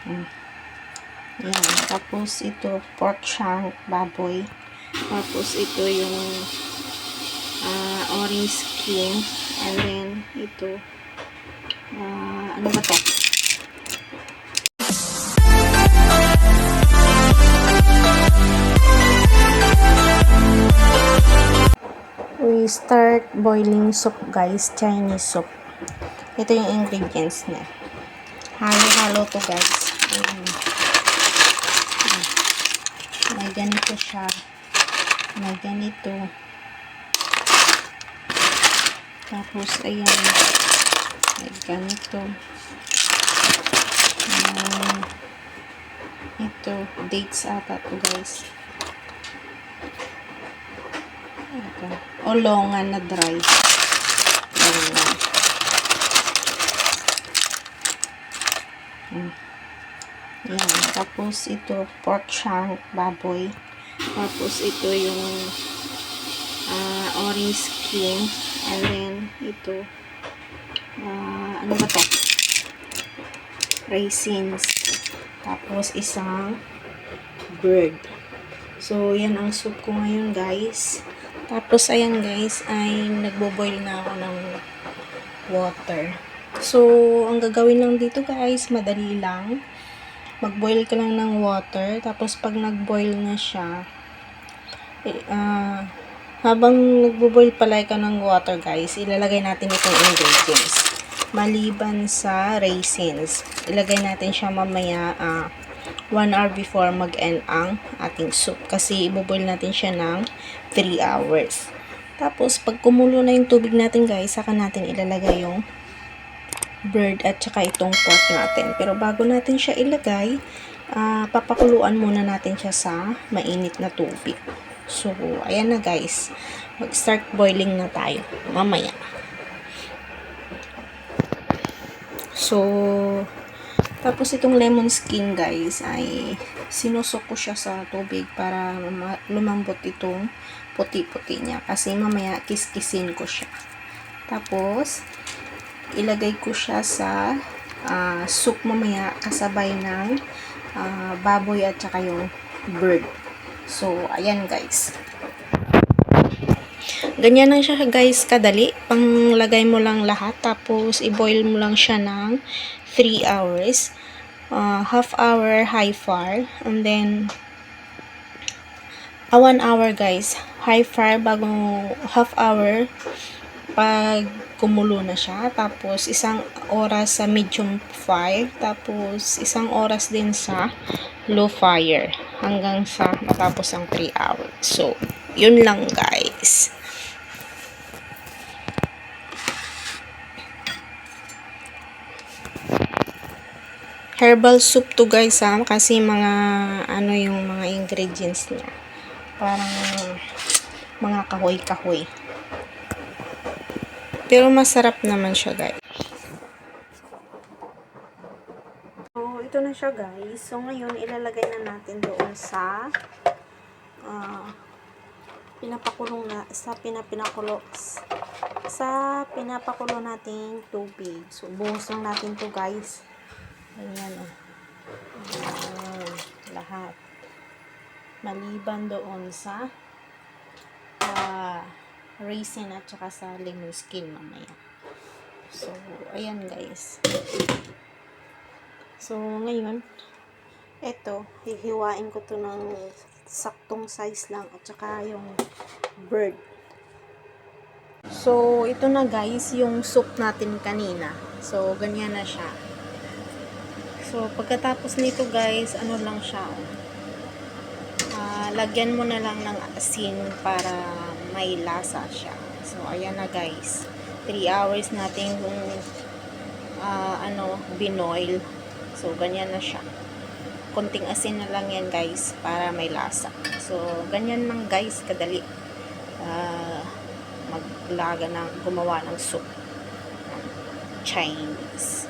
Yan. Tapos ito, pork shank, baboy. Tapos ito yung orange skin. And then, ito, ano ba to? We start boiling soup, guys. Chinese soup. Ito yung ingredients niya. Halo-halo to, guys. May ganito siya. May ganito. Tapos, ayan. May ganito. Ito, dates ata to, guys. Ito. Olongan na dry. Yan. Tapos, ito, pork shank, baboy. Tapos, ito yung orange skin. And then, ito, ano ba to? Raisins. Tapos, isang bird. So, yan ang soup ko ngayon, guys. Tapos, ayan, guys, ay nagbo-boil na ako ng water. So, ang gagawin lang dito, guys, madali lang. Mag-boil ka lang ng water. Tapos, pag nag-boil na siya, habang nagbo-boil pala ka ng water, guys, ilalagay natin itong ingredients. Maliban sa raisins, ilagay natin siya mamaya 1 hour before mag-end ang ating soup. Kasi iboboil natin siya ng 3 hours. Tapos, pag kumulo na yung tubig natin, guys, saka natin ilalagay yung bird at saka itong pork natin. Pero bago natin siya ilagay, papakuluan muna natin siya sa mainit na tubig. So, ayan na, guys. Mag-start boiling na tayo mamaya. So, tapos itong lemon skin, guys, ay sinusok ko siya sa tubig para lumambot itong puti-puti niya. Kasi mamaya kiskisin ko siya. Tapos, ilagay ko siya sa soup mamaya kasabay ng baboy at saka yung bird. So, ayan, guys. Ganyan lang siya, guys, kadali. Panglagay mo lang lahat. Tapos, i-boil mo lang siya ng 3 hours. Half hour high fire. And then, 1 hour, guys. High fire bago half hour pag kumulo na siya. Tapos, 1 oras sa medium fire. Tapos, 1 oras din sa low fire. Hanggang sa matapos ang 3 hours. So, yun lang, guys. Herbal soup to, guys, kasi mga ano yung mga ingredients niya. Parang mga kahoy-kahoy. Pero masarap naman siya, guys. So, ito na siya, guys. So, ngayon, ilalagay na natin doon sa pinapakulo nating tubig. So, buhos lang natin to, guys. Ayan, lahat. Maliban doon sa raisin at saka sa lemon skin mamaya. So, ayan, guys. So, ngayon, eto, hihiwain ko to ng saktong size lang at saka yung bird. So, ito na, guys, yung soup natin kanina. So, ganyan na siya. So, pagkatapos nito, guys, ano lang siya, lagyan mo na lang ng asin para may lasa siya. So, ayan na, guys. 3 hours natin yung binoil. So, ganyan na siya. Konting asin na lang yan, guys, para may lasa. So, ganyan lang, guys, kadali. Gumawa ng soup. Chinese.